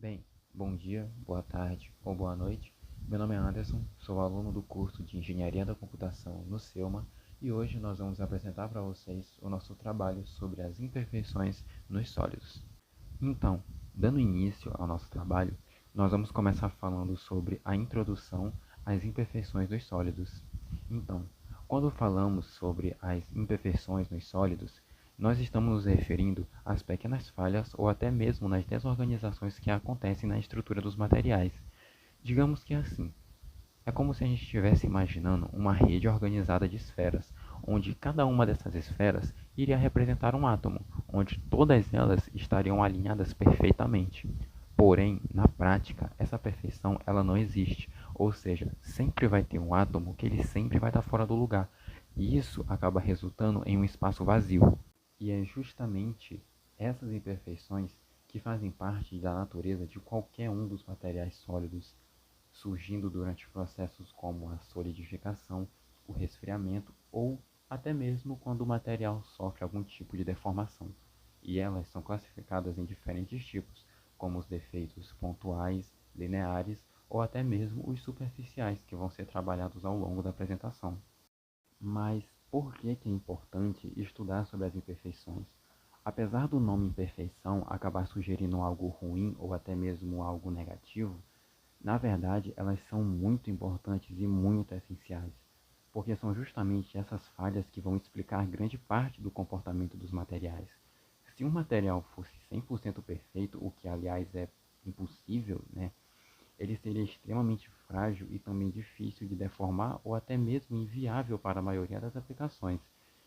Bem, bom dia, boa tarde ou boa noite. Meu nome é Anderson, sou aluno do curso de Engenharia da Computação no SEUMA e hoje nós vamos apresentar para vocês o nosso trabalho sobre as imperfeições nos sólidos. Então, dando início ao nosso trabalho, nós vamos começar falando sobre a introdução às imperfeições dos sólidos. Então, quando falamos sobre as imperfeições nos sólidos, nós estamos nos referindo às pequenas falhas ou até mesmo nas desorganizações que acontecem na estrutura dos materiais. Digamos que é assim. É como se a gente estivesse imaginando uma rede organizada de esferas, onde cada uma dessas esferas iria representar um átomo, onde todas elas estariam alinhadas perfeitamente. Porém, na prática, essa perfeição ela não existe, ou seja, sempre vai ter um átomo que ele sempre vai estar fora do lugar, e isso acaba resultando em um espaço vazio. E é justamente essas imperfeições que fazem parte da natureza de qualquer um dos materiais sólidos, surgindo durante processos como a solidificação, o resfriamento ou até mesmo quando o material sofre algum tipo de deformação. E elas são classificadas em diferentes tipos, como os defeitos pontuais, lineares ou até mesmo os superficiais, que vão ser trabalhados ao longo da apresentação. Mas por que é importante estudar sobre as imperfeições? Apesar do nome imperfeição acabar sugerindo algo ruim ou até mesmo algo negativo, na verdade elas são muito importantes e muito essenciais, porque são justamente essas falhas que vão explicar grande parte do comportamento dos materiais. Se um material fosse 100% perfeito, o que aliás é impossível, né? Ele seria extremamente frágil e também difícil de deformar ou até mesmo inviável para a maioria das aplicações.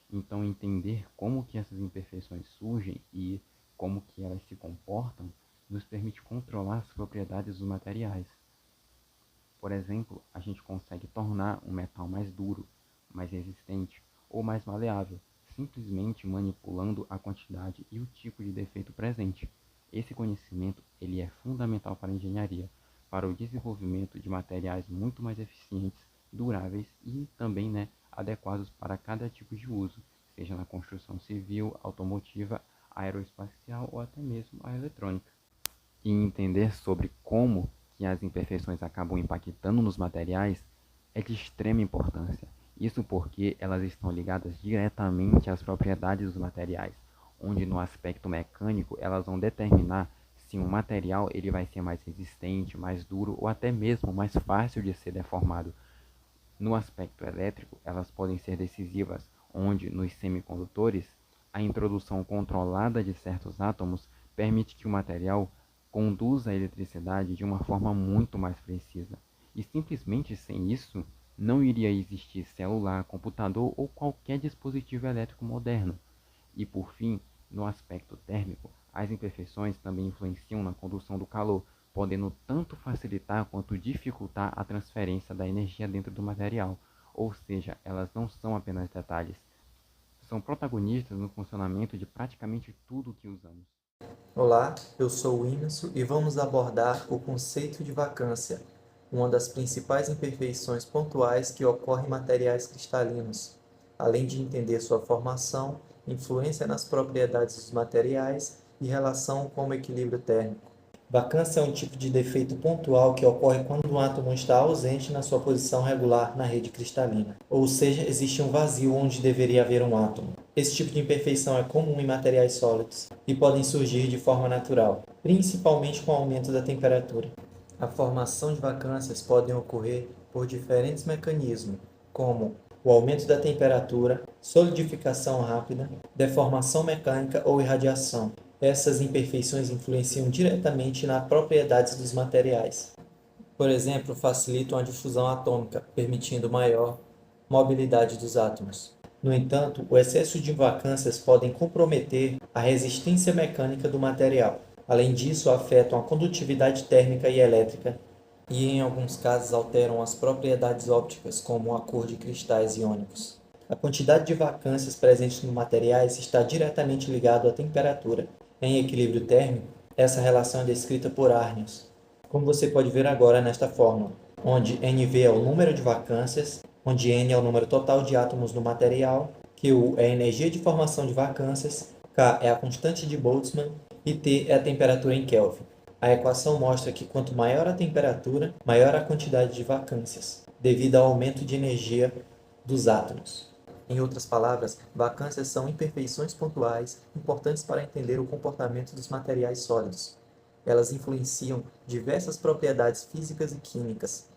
Então, entender como que essas imperfeições surgem e como que elas se comportam nos permite controlar as propriedades dos materiais. Por exemplo, a gente consegue tornar um metal mais duro, mais resistente ou mais maleável, simplesmente manipulando a quantidade e o tipo de defeito presente. Esse conhecimento ele é fundamental para a engenharia, para o desenvolvimento de materiais muito mais eficientes, duráveis e também adequados para cada tipo de uso, seja na construção civil, automotiva, aeroespacial ou até mesmo a eletrônica. E entender sobre como que as imperfeições acabam impactando nos materiais é de extrema importância. Isso porque elas estão ligadas diretamente às propriedades dos materiais, onde no aspecto mecânico elas vão determinar se um material ele vai ser mais resistente, mais duro ou até mesmo mais fácil de ser deformado. No aspecto elétrico, elas podem ser decisivas, onde nos semicondutores a introdução controlada de certos átomos permite que o material conduza a eletricidade de uma forma muito mais precisa. E simplesmente sem isso, não iria existir celular, computador ou qualquer dispositivo elétrico moderno. E por fim, no aspecto térmico, as imperfeições também influenciam na condução do calor, podendo tanto facilitar quanto dificultar a transferência da energia dentro do material. Ou seja, elas não são apenas detalhes, são protagonistas no funcionamento de praticamente tudo o que usamos. Olá, eu sou o Imerso e vamos abordar o conceito de vacância, uma das principais imperfeições pontuais que ocorrem em materiais cristalinos, além de entender sua formação, influência nas propriedades dos materiais e relação com o equilíbrio térmico. Vacância é um tipo de defeito pontual que ocorre quando um átomo está ausente na sua posição regular na rede cristalina, ou seja, existe um vazio onde deveria haver um átomo. Esse tipo de imperfeição é comum em materiais sólidos e podem surgir de forma natural, principalmente com o aumento da temperatura. A formação de vacâncias pode ocorrer por diferentes mecanismos, como o aumento da temperatura, solidificação rápida, deformação mecânica ou irradiação. Essas imperfeições influenciam diretamente nas propriedades dos materiais. Por exemplo, facilitam a difusão atômica, permitindo maior mobilidade dos átomos. No entanto, o excesso de vacâncias podem comprometer a resistência mecânica do material. Além disso, afetam a condutividade térmica e elétrica e, em alguns casos, alteram as propriedades ópticas, como a cor de cristais iônicos. A quantidade de vacâncias presentes nos materiais está diretamente ligada à temperatura. Em equilíbrio térmico, essa relação é descrita por Arrhenius, como você pode ver agora nesta fórmula, onde NV é o número de vacâncias, onde N é o número total de átomos no material, Q é a energia de formação de vacâncias, K é a constante de Boltzmann e T é a temperatura em Kelvin. A equação mostra que quanto maior a temperatura, maior a quantidade de vacâncias, devido ao aumento de energia dos átomos. Em outras palavras, vacâncias são imperfeições pontuais importantes para entender o comportamento dos materiais sólidos. Elas influenciam diversas propriedades físicas e químicas.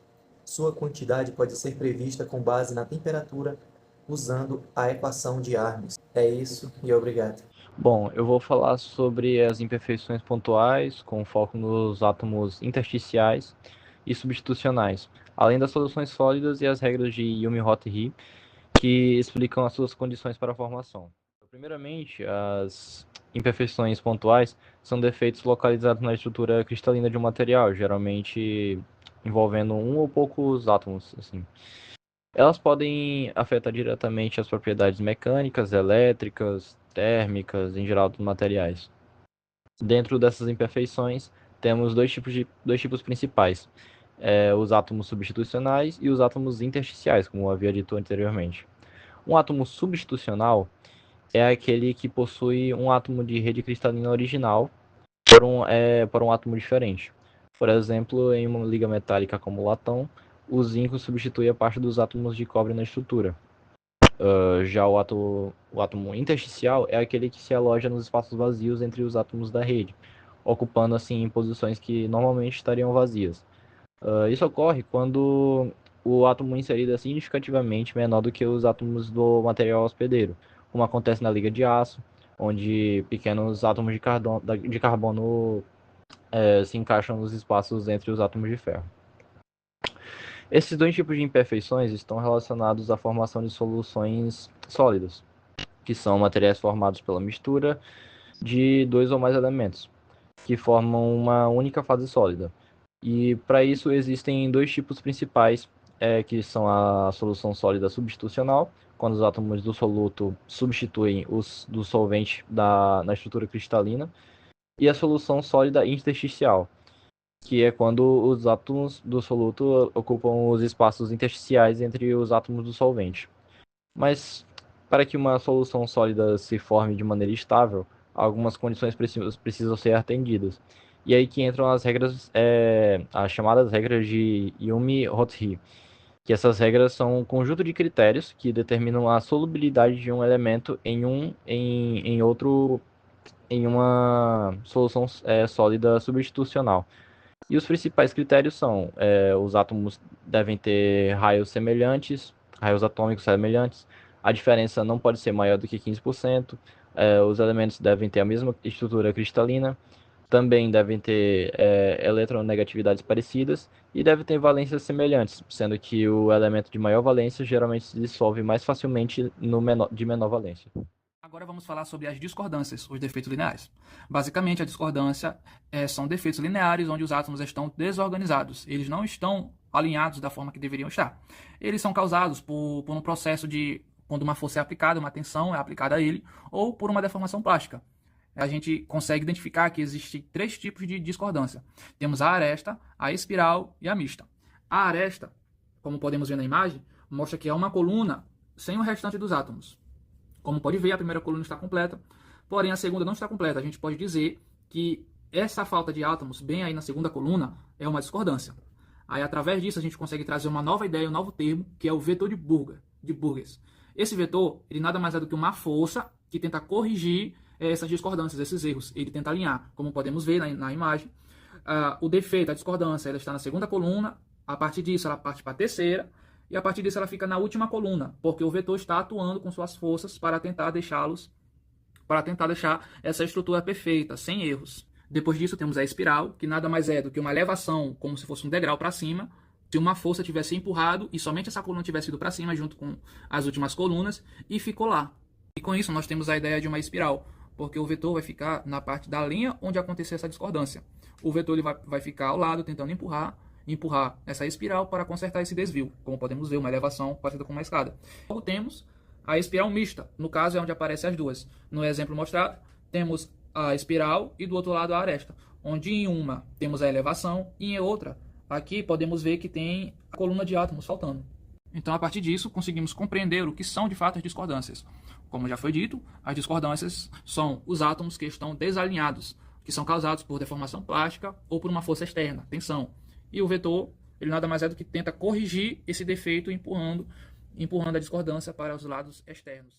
Sua quantidade pode ser prevista com base na temperatura, usando a equação de Arrhenius. É isso e obrigado. Bom, eu vou falar sobre as imperfeições pontuais, com foco nos átomos intersticiais e substitucionais, além das soluções sólidas e as regras de Yumi-Roth-Ri, que explicam as suas condições para a formação. Primeiramente, as imperfeições pontuais são defeitos localizados na estrutura cristalina de um material, geralmente envolvendo um ou poucos átomos, assim. Elas podem afetar diretamente as propriedades mecânicas, elétricas, térmicas, em geral dos materiais. Dentro dessas imperfeições, temos dois tipos principais: os átomos substitucionais e os átomos intersticiais, como eu havia dito anteriormente. Um átomo substitucional é aquele que possui um átomo de rede cristalina original por um átomo diferente. Por exemplo, em uma liga metálica como o latão, o zinco substitui a parte dos átomos de cobre na estrutura. Já o átomo intersticial é aquele que se aloja nos espaços vazios entre os átomos da rede, ocupando assim posições que normalmente estariam vazias. Isso ocorre quando o átomo inserido é significativamente menor do que os átomos do material hospedeiro, como acontece na liga de aço, onde pequenos átomos de carbono se encaixam nos espaços entre os átomos de ferro. Esses dois tipos de imperfeições estão relacionados à formação de soluções sólidas, que são materiais formados pela mistura de dois ou mais elementos, que formam uma única fase sólida. E para isso existem dois tipos principais, que são a solução sólida substitucional, quando os átomos do soluto substituem os do solvente na estrutura cristalina, e a solução sólida intersticial, que é quando os átomos do soluto ocupam os espaços intersticiais entre os átomos do solvente. Mas para que uma solução sólida se forme de maneira estável, algumas condições precisam ser atendidas. E aí que entram as regras, as chamadas regras de Yumi-Roth-Ri, que essas regras são um conjunto de critérios que determinam a solubilidade de um elemento em uma solução sólida substitucional. E os principais critérios são: os átomos devem ter raios atômicos semelhantes, a diferença não pode ser maior do que 15%, os elementos devem ter a mesma estrutura cristalina, também devem ter eletronegatividades parecidas e devem ter valências semelhantes, sendo que o elemento de maior valência geralmente se dissolve mais facilmente no de menor valência. Agora vamos falar sobre as discordâncias, os defeitos lineares. Basicamente, a discordância são defeitos lineares onde os átomos estão desorganizados. Eles não estão alinhados da forma que deveriam estar. Eles são causados por um processo de quando uma força é aplicada, uma tensão é aplicada a ele, ou por uma deformação plástica. A gente consegue identificar que existem três tipos de discordância. Temos a aresta, a espiral e a mista. A aresta, como podemos ver na imagem, mostra que é uma coluna sem o restante dos átomos. Como pode ver, a primeira coluna está completa, porém a segunda não está completa. A gente pode dizer que essa falta de átomos, bem aí na segunda coluna, é uma discordância. Aí, através disso, a gente consegue trazer uma nova ideia, um novo termo, que é o vetor de Burgers. Esse vetor, ele nada mais é do que uma força que tenta corrigir essas discordâncias, esses erros. Ele tenta alinhar, como podemos ver na imagem. O defeito, a discordância, ela está na segunda coluna, a partir disso ela parte para a terceira, e a partir disso ela fica na última coluna, porque o vetor está atuando com suas forças para tentar deixar essa estrutura perfeita, sem erros. Depois disso temos a espiral, que nada mais é do que uma elevação, como se fosse um degrau para cima, se uma força tivesse empurrado e somente essa coluna tivesse ido para cima junto com as últimas colunas e ficou lá. E com isso nós temos a ideia de uma espiral, porque o vetor vai ficar na parte da linha onde acontecer essa discordância. O vetor ele vai ficar ao lado tentando empurrar essa espiral para consertar esse desvio, como podemos ver, uma elevação parecida com uma escada. Logo temos a espiral mista, no caso é onde aparecem as duas. No exemplo mostrado, temos a espiral e do outro lado a aresta, onde em uma temos a elevação e em outra, aqui podemos ver que tem a coluna de átomos faltando. Então, a partir disso, conseguimos compreender o que são de fato as discordâncias. Como já foi dito, as discordâncias são os átomos que estão desalinhados, que são causados por deformação plástica ou por uma força externa, tensão. E o vetor, ele nada mais é do que tenta corrigir esse defeito empurrando a discordância para os lados externos.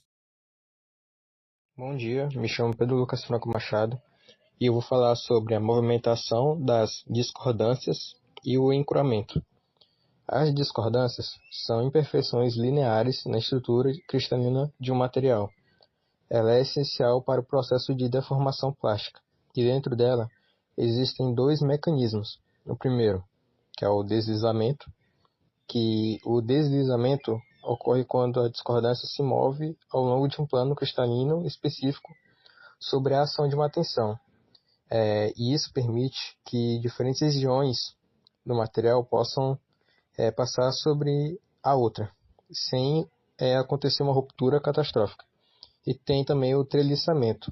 Bom dia, me chamo Pedro Lucas Franco Machado e eu vou falar sobre a movimentação das discordâncias e o encruamento. As discordâncias são imperfeições lineares na estrutura cristalina de um material. Ela é essencial para o processo de deformação plástica, e dentro dela existem dois mecanismos. O primeiro, que é o deslizamento, que o deslizamento ocorre quando a discordância se move ao longo de um plano cristalino específico sobre a ação de uma tensão. E isso permite que diferentes regiões do material possam passar sobre a outra, sem acontecer uma ruptura catastrófica. E tem também o treliçamento.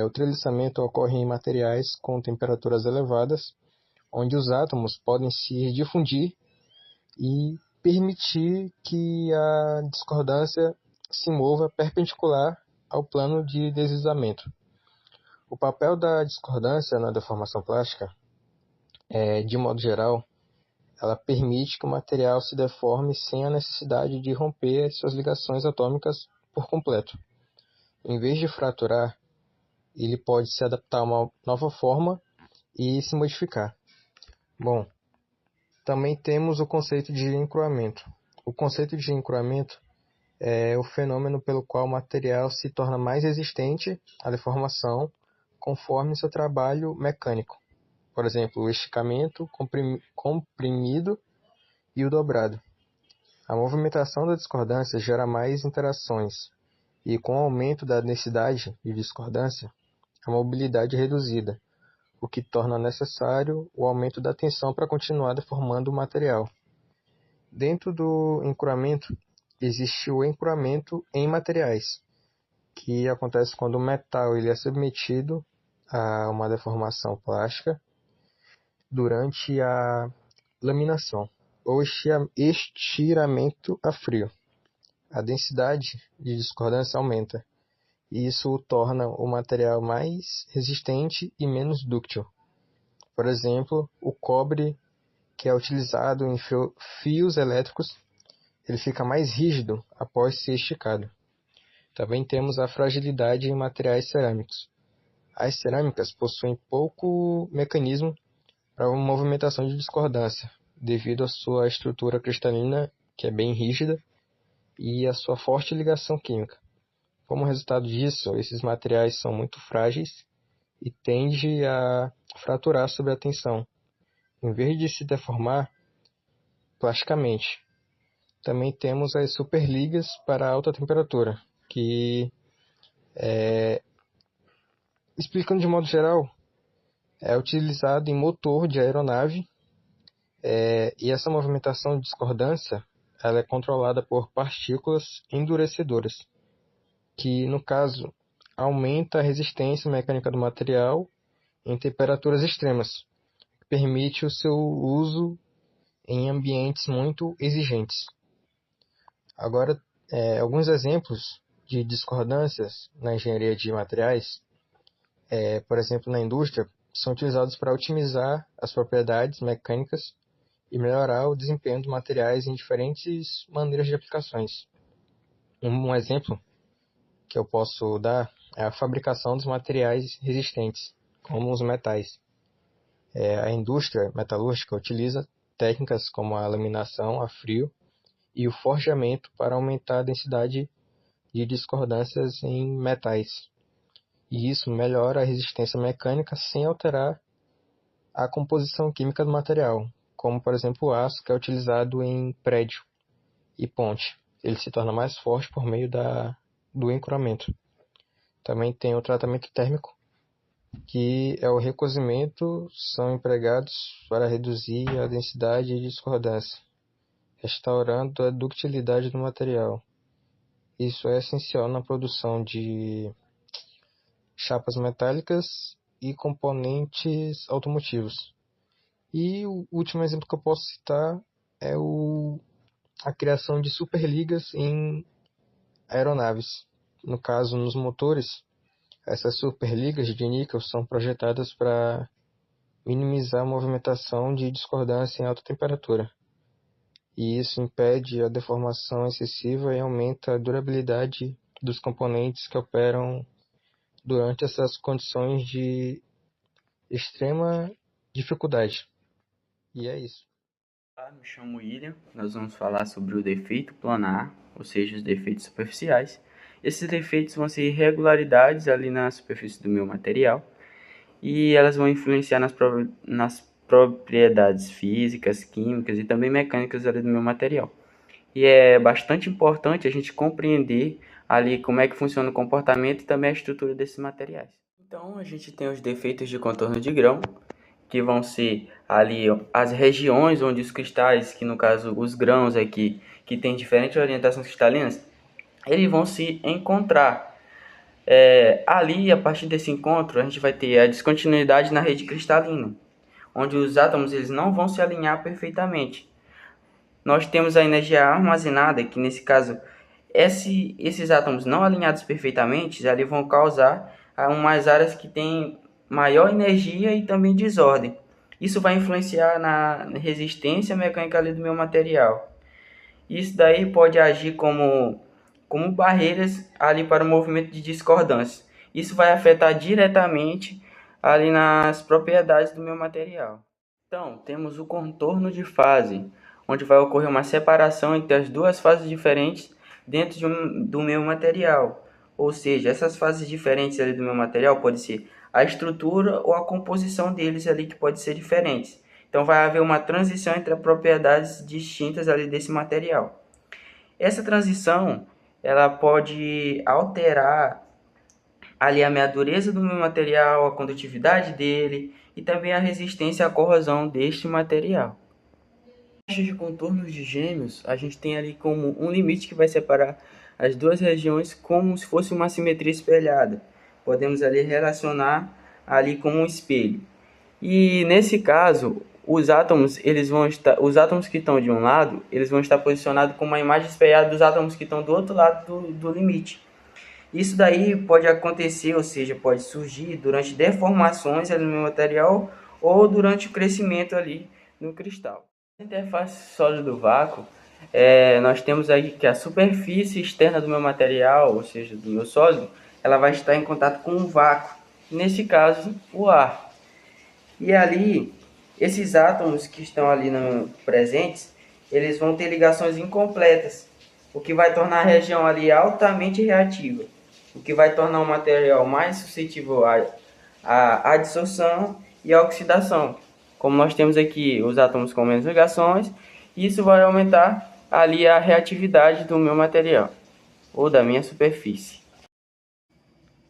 O treliçamento ocorre em materiais com temperaturas elevadas, onde os átomos podem se difundir e permitir que a discordância se mova perpendicular ao plano de deslizamento. O papel da discordância na deformação plástica de modo geral, ela permite que o material se deforme sem a necessidade de romper as suas ligações atômicas por completo. Em vez de fraturar, ele pode se adaptar a uma nova forma e se modificar. Bom, também temos o conceito de encruamento. O conceito de encruamento é o fenômeno pelo qual o material se torna mais resistente à deformação conforme seu trabalho mecânico. Por exemplo, o esticamento, comprimido e o dobrado. A movimentação da discordância gera mais interações, e com o aumento da densidade de discordância, a mobilidade é reduzida, o que torna necessário o aumento da tensão para continuar deformando o material. Dentro do encruamento, existe o encruamento em materiais, que acontece quando o metal ele é submetido a uma deformação plástica durante a laminação ou estiramento a frio. A densidade de discordância aumenta, e isso o torna o material mais resistente e menos dúctil. Por exemplo, o cobre, que é utilizado em fios elétricos, ele fica mais rígido após ser esticado. Também temos a fragilidade em materiais cerâmicos. As cerâmicas possuem pouco mecanismo para a movimentação de discordância, devido à sua estrutura cristalina, que é bem rígida, e à sua forte ligação química. Como resultado disso, esses materiais são muito frágeis e tendem a fraturar sob a tensão, em vez de se deformar plasticamente. Também temos as superligas para alta temperatura, que, explicando de modo geral, é utilizado em motor de aeronave, e essa movimentação de discordância ela é controlada por partículas endurecedoras, que, no caso, aumenta a resistência mecânica do material em temperaturas extremas, permite o seu uso em ambientes muito exigentes. Agora, alguns exemplos de discordâncias na engenharia de materiais, por exemplo, na indústria, são utilizados para otimizar as propriedades mecânicas e melhorar o desempenho dos materiais em diferentes maneiras de aplicações. Um exemplo que eu posso dar é a fabricação dos materiais resistentes, como os metais. A indústria metalúrgica utiliza técnicas como a laminação a frio e o forjamento para aumentar a densidade de discordâncias em metais. E isso melhora a resistência mecânica sem alterar a composição química do material, como por exemplo o aço que é utilizado em prédio e ponte. Ele se torna mais forte por meio do encruamento. Também tem o tratamento térmico, que é o recozimento, são empregados para reduzir a densidade de discordância, restaurando a ductilidade do material. Isso é essencial na produção de chapas metálicas e componentes automotivos. E o último exemplo que eu posso citar é a criação de superligas em aeronaves. No caso, nos motores, Essas superligas de níquel são projetadas para minimizar a movimentação de discordância em alta temperatura, e isso impede a deformação excessiva e aumenta a durabilidade dos componentes que operam durante essas condições de extrema dificuldade. E é isso. Olá, me chamo William. Nós vamos falar sobre o defeito planar, ou seja, os defeitos superficiais. Esses defeitos vão ser irregularidades ali na superfície do meu material e elas vão influenciar nas propriedades físicas, químicas e também mecânicas ali do meu material. E é bastante importante a gente compreender ali como é que funciona o comportamento e também a estrutura desses materiais. Então, a gente tem os defeitos de contorno de grão, que vão ser ali as regiões onde os cristais, que no caso os grãos aqui, que tem diferentes orientações cristalinas, eles vão se encontrar. Ali, a partir desse encontro, a gente vai ter a descontinuidade na rede cristalina, onde os átomos eles não vão se alinhar perfeitamente. Nós temos a energia armazenada, que nesse caso, esses átomos não alinhados perfeitamente, ali vão causar umas áreas que têm maior energia e também desordem. Isso vai influenciar na resistência mecânica ali do meu material. Isso daí pode agir como barreiras ali para o movimento de discordância. Isso vai afetar diretamente ali nas propriedades do meu material. Então, temos o contorno de fase, onde vai ocorrer uma separação entre as duas fases diferentes dentro do meu material. Ou seja, essas fases diferentes ali do meu material pode ser a estrutura ou a composição deles ali que pode ser diferentes. Então vai haver uma transição entre as propriedades distintas ali desse material. Essa transição, ela pode alterar ali a minha dureza do meu material, a condutividade dele e também a resistência à corrosão deste material. De contornos de gêmeos, a gente tem ali como um limite que vai separar as duas regiões como se fosse uma simetria espelhada. Podemos ali relacionar ali como um espelho. E nesse caso, os átomos que estão de um lado, eles vão estar posicionados com uma imagem espelhada dos átomos que estão do outro lado do limite. Isso daí pode acontecer, ou seja, pode surgir durante deformações ali no material ou durante o crescimento ali no cristal. Na interface sólido-vácuo, nós temos aí que a superfície externa do meu material, ou seja, do meu sólido, ela vai estar em contato com o vácuo, nesse caso, o ar. E ali, esses átomos que estão ali presentes, eles vão ter ligações incompletas, o que vai tornar a região ali altamente reativa, o que vai tornar o material mais suscetível à dissolução e à oxidação. Como nós temos aqui os átomos com menos ligações, isso vai aumentar ali a reatividade do meu material, ou da minha superfície.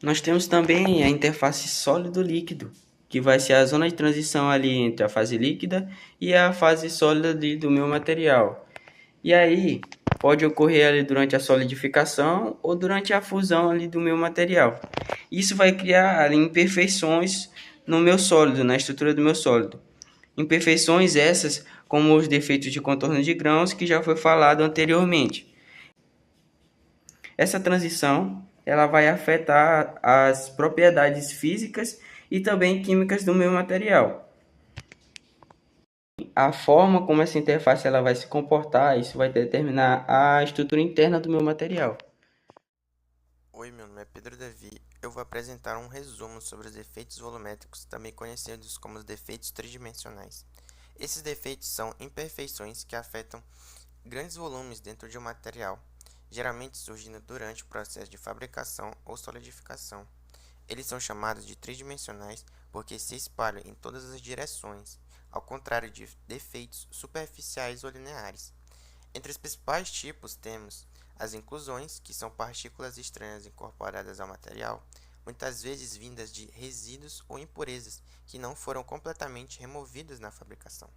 Nós temos também a interface sólido-líquido, que vai ser a zona de transição ali entre a fase líquida e a fase sólida ali do meu material. E aí, pode ocorrer ali durante a solidificação ou durante a fusão ali do meu material. Isso vai criar ali imperfeições no meu sólido, na estrutura do meu sólido. Imperfeições essas como os defeitos de contorno de grãos que já foi falado anteriormente. Essa transição ela vai afetar as propriedades físicas e também químicas do meu material. A forma como essa interface ela vai se comportar, isso vai determinar a estrutura interna do meu material. Oi, meu nome é Pedro Davi. Eu vou apresentar um resumo sobre os defeitos volumétricos, também conhecidos como os defeitos tridimensionais. Esses defeitos são imperfeições que afetam grandes volumes dentro de um material, geralmente surgindo durante o processo de fabricação ou solidificação. Eles são chamados de tridimensionais porque se espalham em todas as direções, ao contrário de defeitos superficiais ou lineares. Entre os principais tipos temos as inclusões, que são partículas estranhas incorporadas ao material, muitas vezes vindas de resíduos ou impurezas que não foram completamente removidas na fabricação.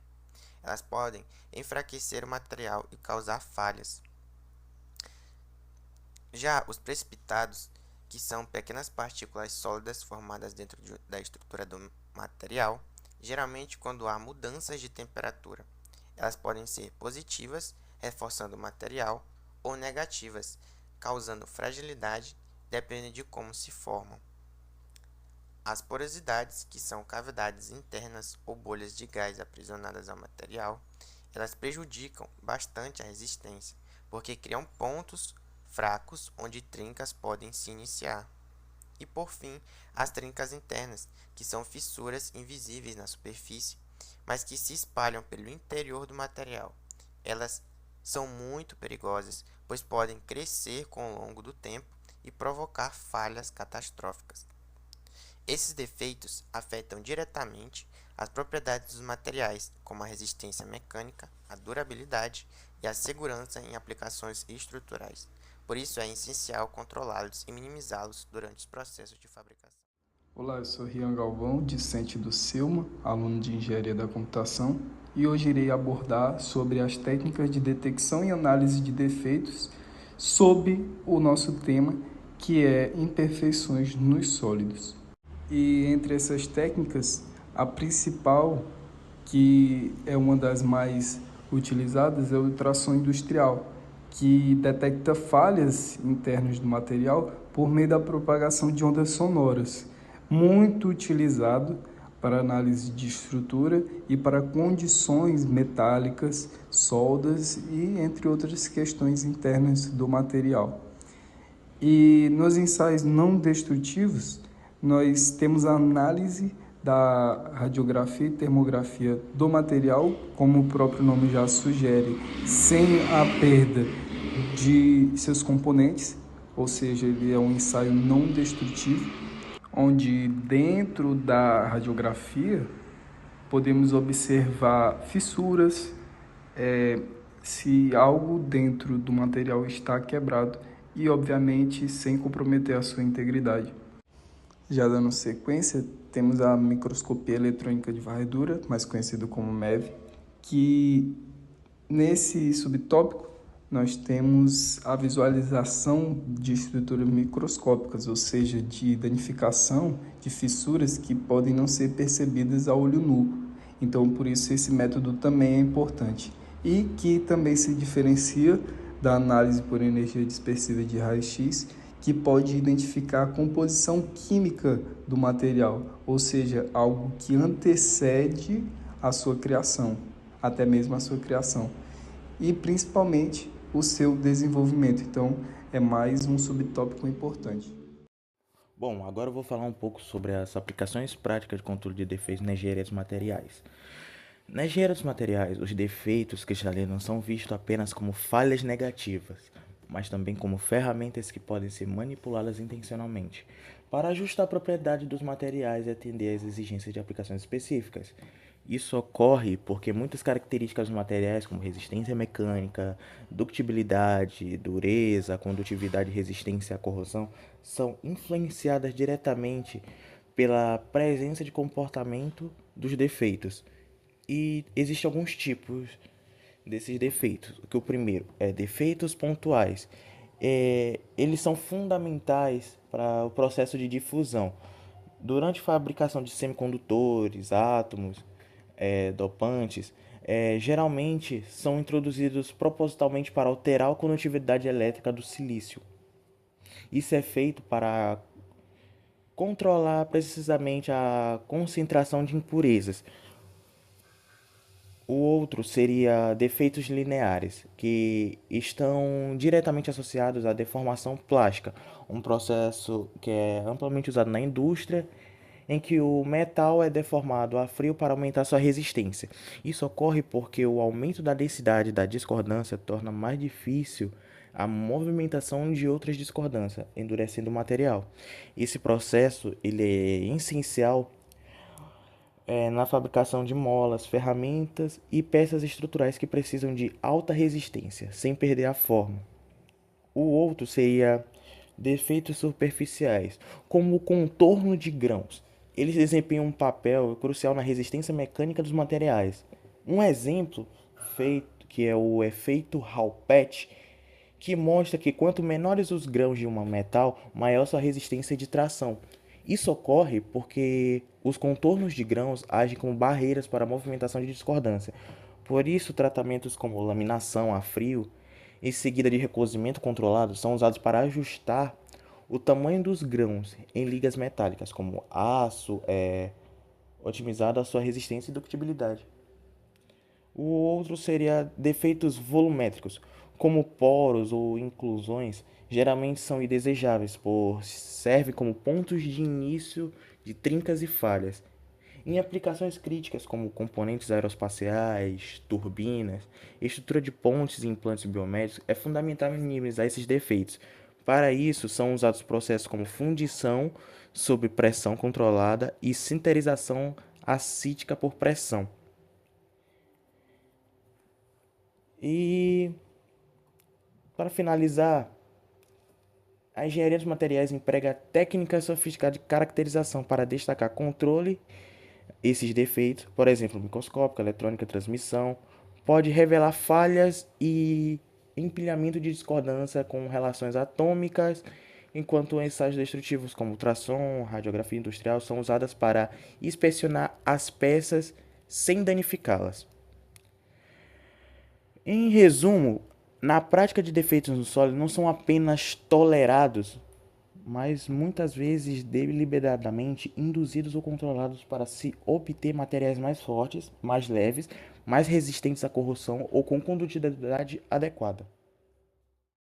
Elas podem enfraquecer o material e causar falhas. Já os precipitados, que são pequenas partículas sólidas formadas dentro da estrutura do material, geralmente quando há mudanças de temperatura. Elas podem ser positivas, reforçando o material, ou negativas, causando fragilidade, dependendo de como se formam. As porosidades, que são cavidades internas ou bolhas de gás aprisionadas ao material, elas prejudicam bastante a resistência, porque criam pontos fracos onde trincas podem se iniciar. E por fim, as trincas internas, que são fissuras invisíveis na superfície, mas que se espalham pelo interior do material. Elas são muito perigosas, pois podem crescer com o longo do tempo e provocar falhas catastróficas. Esses defeitos afetam diretamente as propriedades dos materiais, como a resistência mecânica, a durabilidade e a segurança em aplicações estruturais. Por isso é essencial controlá-los e minimizá-los durante os processos de fabricação. Olá, eu sou Rian Galvão, discente do Silma, aluno de Engenharia da Computação, e hoje irei abordar sobre as técnicas de detecção e análise de defeitos sob o nosso tema, que é imperfeições nos sólidos. E entre essas técnicas, a principal, que é uma das mais utilizadas, é o ultrassom industrial, que detecta falhas internas do material por meio da propagação de ondas sonoras, muito utilizado para análise de estrutura e para condições metálicas, soldas e entre outras questões internas do material. E nos ensaios não destrutivos, nós temos a análise da radiografia e termografia do material, como o próprio nome já sugere, sem a perda de seus componentes, ou seja, ele é um ensaio não destrutivo, onde dentro da radiografia podemos observar fissuras, se algo dentro do material está quebrado e, obviamente, sem comprometer a sua integridade. Já dando sequência, temos a microscopia eletrônica de varredura, mais conhecido como MEV, que nesse subtópico nós temos a visualização de estruturas microscópicas, ou seja, de danificação de fissuras que podem não ser percebidas a olho nu. Então, por isso, esse método também é importante e que também se diferencia da análise por energia dispersiva de raio-x, que pode identificar a composição química do material, ou seja, algo que antecede a sua criação, até mesmo a sua criação, e principalmente o seu desenvolvimento. Então, é mais um subtópico importante. Bom, agora eu vou falar um pouco sobre as aplicações práticas de controle de defeitos na engenharia dos materiais. Na engenharia dos materiais, os defeitos cristalinos são vistos apenas como falhas negativas, mas também como ferramentas que podem ser manipuladas intencionalmente para ajustar a propriedade dos materiais e atender às exigências de aplicações específicas. Isso ocorre porque muitas características dos materiais, como resistência mecânica, ductibilidade, dureza, condutividade e resistência à corrosão, são influenciadas diretamente pela presença de comportamento dos defeitos. E existem alguns tipos desses defeitos. O primeiro é defeitos pontuais. Eles são fundamentais para o processo de difusão. Durante a fabricação de semicondutores, átomos, dopantes, geralmente são introduzidos propositalmente para alterar a condutividade elétrica do silício. Isso é feito para controlar precisamente a concentração de impurezas. O outro seria defeitos lineares, que estão diretamente associados à deformação plástica, um processo que é amplamente usado na indústria, em que o metal é deformado a frio para aumentar sua resistência. Isso ocorre porque o aumento da densidade da discordância torna mais difícil a movimentação de outras discordâncias, endurecendo o material. Esse processo ele é essencial na fabricação de molas, ferramentas e peças estruturais que precisam de alta resistência, sem perder a forma. O outro seria defeitos superficiais, como o contorno de grãos. Eles desempenham um papel crucial na resistência mecânica dos materiais. Um exemplo que é o efeito Hall-Petch, que mostra que quanto menores os grãos de um metal, maior sua resistência de tração. Isso ocorre porque os contornos de grãos agem como barreiras para a movimentação de discordância. Por isso, tratamentos como laminação a frio, em seguida de recozimento controlado, são usados para ajustar o tamanho dos grãos em ligas metálicas, como aço, otimizado a sua resistência e ductibilidade. O outro seria defeitos volumétricos, como poros ou inclusões, geralmente são indesejáveis, pois servem como pontos de início de trincas e falhas. Em aplicações críticas como componentes aeroespaciais, turbinas, estrutura de pontes e implantes biomédicos, é fundamental minimizar esses defeitos. Para isso, são usados processos como fundição sob pressão controlada e sinterização acítica por pressão. E, para finalizar, a engenharia dos materiais emprega técnicas sofisticadas de caracterização para destacar controle esses defeitos, por exemplo, microscópica, eletrônica, transmissão, pode revelar falhas e empilhamento de discordância com relações atômicas, enquanto ensaios destrutivos como ultrassom, radiografia industrial são usadas para inspecionar as peças sem danificá-las. Em resumo, na prática de defeitos no sólido não são apenas tolerados, mas muitas vezes deliberadamente induzidos ou controlados para se obter materiais mais fortes, mais leves, mais resistentes à corrosão ou com condutividade adequada.